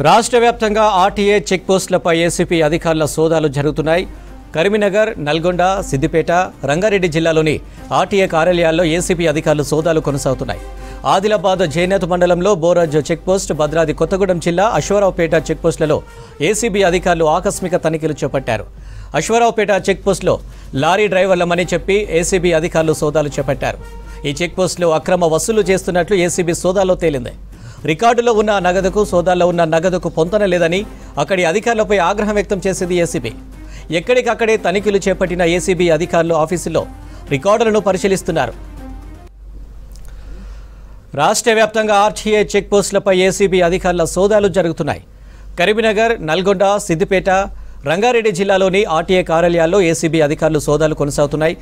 రాష్ట్ర వ్యాప్తంగా RTA check పోస్టులపై ACP అధికారుల సోదాలు జరుగుతున్నాయి. కరీంనగర్, నల్గొండ, సిద్దిపేట, రంగారెడ్డి జిల్లాలోని ఆర్టీఏ కార్యాలయాల్లో ఏసీపీ అధికారులు సోదాలు కొనసాగుతున్నాయి. ఆదిలాబాద్ జైనత్ మండలంలో బోరజ్ చెక్పోస్ట్, భద్రాద్రి కొత్తగూడెం జిల్లా అశ్వారావుపేట చెక్పోస్టులలో ఏసీబీ అధికారులు ఆకస్మిక తనిఖీలు చేపట్టారు. అశ్వారావుపేట చెక్పోస్టులో లారీ డ్రైవర్లమని చెప్పి ఏసీబీ అధికారులు సోదాలు చేపట్టారు. ఈ చెక్పోస్టులో అక్రమ వసూలు చేస్తున్నట్లు ఏసీబీ సోదాలో తేలింది. రికార్డులో ఉన్న నగదుకు, సోదాల్లో ఉన్న నగదుకు పొంతన లేదని అక్కడి అధికారులపై ఆగ్రహం వ్యక్తం చేసింది ఏసీబీ. ఎక్కడికక్కడే తనిఖీలు చేపట్టిన ఏసీబీ అధికారులు ఆఫీసులో రికార్డులను పరిశీలిస్తున్నారు. రాష్ట్ర వ్యాప్తంగా ఆర్టీఏ చెక్ పోస్టులపై ఏసీబీ అధికారుల సోదాలు జరుగుతున్నాయి. కరీంనగర్, నల్గొండ, సిద్దిపేట, రంగారెడ్డి జిల్లాలోని ఆర్టీఏ కార్యాలయాల్లో ఏసీబీ అధికారులు సోదాలు కొనసాగుతున్నాయి.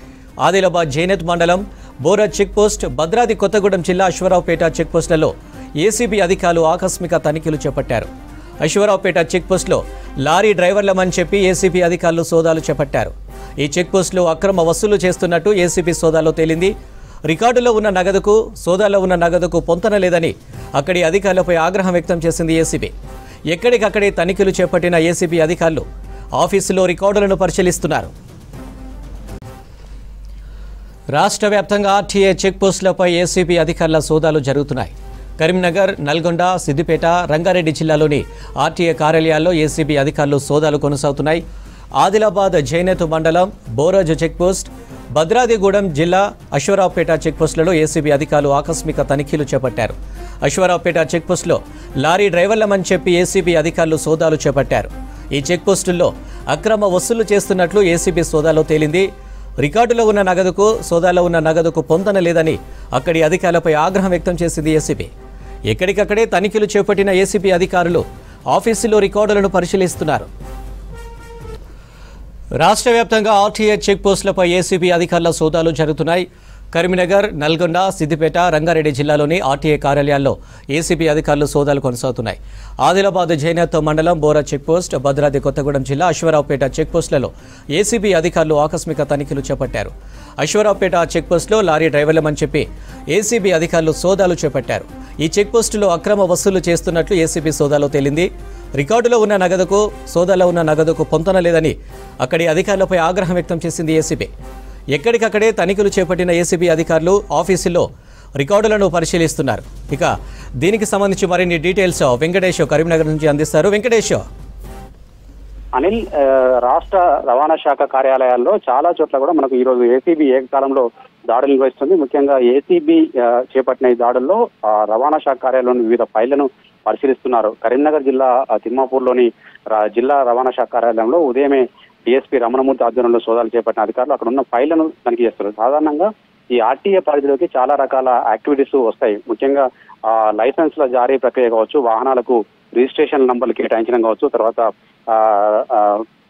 ఆదిలాబాద్ జైనత్ మండలం బోరజ్ చెక్పోస్ట్, భద్రాద్రి కొత్తగూడెం జిల్లా అశ్వారావుపేట చెక్పోస్టులలో ఏసీబీ అధికారులు ఆకస్మిక తనిఖీలు చేపట్టారు. అశ్వారావుపేట చెక్పోస్టులో లారీ డ్రైవర్లమని చెప్పి ఏసీబీ అధికారులు సోదాలు చేపట్టారు. ఈ చెక్పోస్టులో అక్రమ వసూలు చేస్తున్నట్టు ఏసీబీ సోదాలో తేలింది. రికార్డులో ఉన్న నగదుకు, సోదాలో ఉన్న నగదుకు పొంతన లేదని అక్కడి అధికారులపై ఆగ్రహం వ్యక్తం చేసింది ఏసీబీ. ఎక్కడికక్కడే తనిఖీలు చేపట్టిన ఏసీబీ అధికారులు ఆఫీసులో రికార్డులను పరిశీలిస్తున్నారు. రాష్ట్ర వ్యాప్తంగా ఆర్టీఏ చెక్ పోస్టులపై ఏసీబీ అధికారుల సోదాలు జరుగుతున్నాయి. కరీంనగర్, నల్గొండ, సిద్దిపేట, రంగారెడ్డి జిల్లాలోని ఆర్టీఏ కార్యాలయాల్లో ఏసీబీ అధికారులు సోదాలు కొనసాగుతున్నాయి. ఆదిలాబాద్ జైనత్ మండలం బోరజ్ చెక్పోస్ట్, భద్రాద్రిగూడెం జిల్లా అశ్వారావుపేట చెక్పోస్టులలో ఏసీబీ అధికారులు ఆకస్మిక తనిఖీలు చేపట్టారు. అశ్వారావుపేట చెక్పోస్టులో లారీ డ్రైవర్లమని చెప్పి ఏసీబీ అధికారులు సోదాలు చేపట్టారు. ఈ చెక్పోస్టుల్లో అక్రమ వసూలు చేస్తున్నట్లు ఏసీబీ సోదాలో తేలింది. రికార్డులో ఉన్న నగదుకు, సోదాలో ఉన్న నగదుకు పొంతన లేదని అక్కడి అధికారులపై ఆగ్రహం వ్యక్తం చేసింది ఏసీబీ. ఎక్కడికక్కడే తనిఖీలు చేపట్టిన ఏసీబీ అధికారులు ఆఫీసులో రికార్డులను పరిశీలిస్తున్నారు. రాష్ట్ర వ్యాప్తంగా ఆర్టీఏ చెక్ పోస్టులపై ఏసీబీ అధికారుల సోదాలు జరుగుతున్నాయి. కరీంనగర్, నల్గొండ, సిద్దిపేట, రంగారెడ్డి జిల్లాలోని ఆర్టీఏ కార్యాలయాల్లో ఏసీబీ అధికారులు సోదాలు కొనసాగుతున్నాయి. ఆదిలాబాద్ జైనత్ మండలం బోరజ్ చెక్పోస్ట్, భద్రాద్రి కొత్తగూడెం జిల్లా అశ్వారావుపేట చెక్పోస్టులలో ఏసీబీ అధికారులు ఆకస్మిక తనిఖీలు చేపట్టారు. అశ్వారావుపేట చెక్పోస్టులో లారీ డ్రైవర్లమని చెప్పి ఏసీబీ అధికారులు సోదాలు చేపట్టారు. ఈ చెక్పోస్టులో అక్రమ వసూలు చేస్తున్నట్లు ఏసీబీ సోదాలో తేలింది. రికార్డులో ఉన్న నగదుకు, సోదాలో ఉన్న నగదుకు పొంతన లేదని అక్కడి అధికారులపై ఆగ్రహం వ్యక్తం చేసింది ఏసీబీ. ఎక్కడికక్కడే తనిఖీలు చేపట్టిన ఏసీబీ అధికారులు ఆఫీసులో రికార్డులను పరిశీలిస్తున్నారు. ఇక దీనికి సంబంధించి మరిన్ని డీటెయిల్స్ వెంకటేష్ కరీంనగర్ నుంచి అందిస్తారు. వెంకటేష్. అనిల్, రాష్ట్ర రవాణా శాఖ కార్యాలయాల్లో చాలా చోట్ల కూడా మనకు ఈరోజు ఏసీబీ ఏకకాలంలో దాడులు నిర్వహిస్తుంది. ముఖ్యంగా ఏసీబీ చేపట్టిన ఈ దాడుల్లో రవాణా శాఖ కార్యాలయంలోని వివిధ ఫైళ్లను పరిశీలిస్తున్నారు. కరీంనగర్ జిల్లా తిమ్మాపూర్లోని జిల్లా రవాణా శాఖ కార్యాలయంలో ఉదయమే డిఎస్పీ రమణమూర్తి ఆధ్వర్యంలో సోదాలు చేపట్టిన అధికారులు అక్కడ ఉన్న ఫైళ్లను తనిఖీ చేస్తారు. సాధారణంగా ఈ ఆర్టీఏ పరిధిలోకి చాలా రకాల యాక్టివిటీస్ వస్తాయి. ముఖ్యంగా లైసెన్స్ల జారీ ప్రక్రియ కావచ్చు, వాహనాలకు రిజిస్ట్రేషన్ నంబర్లు కేటాయించడం కావచ్చు, తర్వాత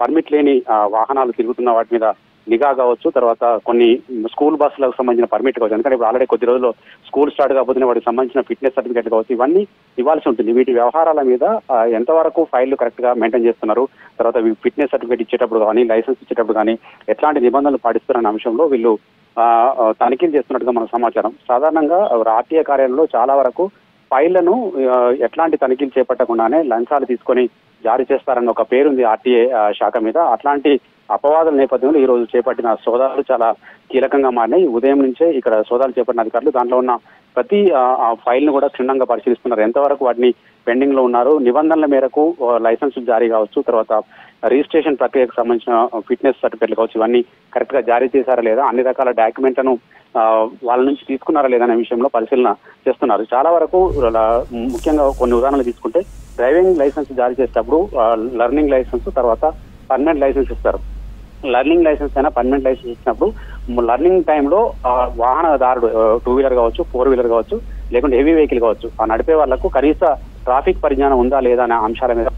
పర్మిట్ లేని వాహనాలు తిరుగుతున్న వాటి మీద నిఘా కావచ్చు, తర్వాత కొన్ని స్కూల్ బస్సులకు సంబంధించిన పర్మిట్ కావచ్చు. ఎందుకంటే ఇప్పుడు ఆల్రెడీ కొద్ది రోజుల్లో స్కూల్ స్టార్ట్ కాకపోతే వాటికి సంబంధించిన ఫిట్నెస్ సర్టిఫికేట్ కావచ్చు, ఇవన్నీ ఇవ్వాల్సి ఉంటుంది. వీటి వ్యవహారాల మీద ఎంతవరకు ఫైళ్లు కరెక్ట్ గా మెయింటైన్ చేస్తున్నారు, తర్వాత ఫిట్నెస్ సర్టిఫికేట్ ఇచ్చేటప్పుడు కానీ, లైసెన్స్ ఇచ్చేటప్పుడు కానీ ఎట్లాంటి నిబంధనలు పాటిస్తున్నారనే అంశంలో వీళ్ళు తనిఖీలు చేస్తున్నట్టుగా మన సమాచారం. సాధారణంగా ఆర్టీఏ కార్యాలయంలో చాలా వరకు ఫైళ్లను ఎట్లాంటి తనిఖీలు చేపట్టకుండానే లంచాలు తీసుకొని జారీ చేస్తారన్న ఒక పేరుంది ఆర్టీఏ శాఖ మీద. అట్లాంటి అపవాదుల నేపథ్యంలో ఈ రోజు చేపట్టిన సోదాలు చాలా కీలకంగా మారినాయి. ఉదయం నుంచే ఇక్కడ సోదాలు చేపట్టిన అధికారులు దాంట్లో ఉన్న ప్రతి ఫైల్ ను కూడా క్షుణ్ణంగా పరిశీలిస్తున్నారు. ఎంతవరకు వాటిని పెండింగ్ లో ఉన్నారు, నిబంధనల మేరకు లైసెన్స్ జారీ కావచ్చు, తర్వాత రిజిస్ట్రేషన్ ప్రక్రియకు సంబంధించిన ఫిట్నెస్ సర్టిఫికేట్లు కావచ్చు, ఇవన్నీ కరెక్ట్ గా జారీ చేశారా లేదా, అన్ని రకాల డాక్యుమెంట్లను వాళ్ళ నుంచి తీసుకున్నారా లేదా అనే విషయంలో పరిశీలన చేస్తున్నారు. చాలా వరకు ముఖ్యంగా కొన్ని ఉదాహరణలు తీసుకుంటే డ్రైవింగ్ లైసెన్స్ జారీ చేసేటప్పుడు లర్నింగ్ లైసెన్స్, తర్వాత పర్మనెంట్ లైసెన్స్ ఇస్తారు. లర్నింగ్ లైసెన్స్ అయినా పర్మనెంట్ లైసెన్స్ ఇచ్చినప్పుడు లర్నింగ్ టైంలో వాహనదారుడు 2 వీలర్ కావచ్చు, 4 వీలర్ కావచ్చు, లేకుంటే హెవీ వెహికల్ కావచ్చు, ఆ నడిపే వాళ్లకు కనీస ట్రాఫిక్ పరిజ్ఞానం ఉందా లేదా అనే అంశాల మీద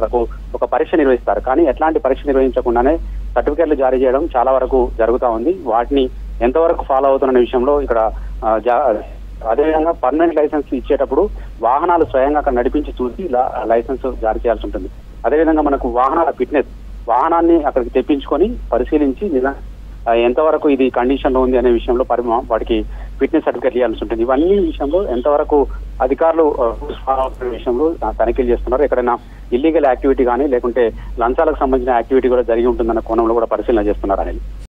ఒక పరీక్ష నిర్వహిస్తారు. కానీ ఎట్లాంటి పరీక్ష నిర్వహించకుండానే సర్టిఫికేట్లు జారీ చేయడం చాలా వరకు జరుగుతూ ఉంది. వాటిని ఎంతవరకు ఫాలో అవుతున్న విషయంలో ఇక్కడ అదేవిధంగా పర్మనెంట్ లైసెన్స్ ఇచ్చేటప్పుడు వాహనాలు స్వయంగా అక్కడ నడిపించి చూసి లైసెన్స్ జారీ చేయాల్సి ఉంటుంది. అదేవిధంగా మనకు వాహనాల ఫిట్నెస్, వాహనాన్ని అక్కడికి తెప్పించుకొని పరిశీలించి ఎంతవరకు ఇది కండిషన్ లో ఉంది అనే విషయంలో వాటికి ఫిట్నెస్ సర్టిఫికేట్ ఇవ్వాల్సి ఉంటుంది. ఇవన్నీ విషయంలో ఎంతవరకు అధికారులు విషయంలో తనిఖీలు చేస్తున్నారు, ఎక్కడైనా ఇల్లీగల్ యాక్టివిటీ కానీ లేకుంటే లంచాలకు సంబంధించిన యాక్టివిటీ కూడా జరిగి ఉంటుందన్న కోణంలో కూడా పరిశీలన చేస్తున్నారు అనిల్.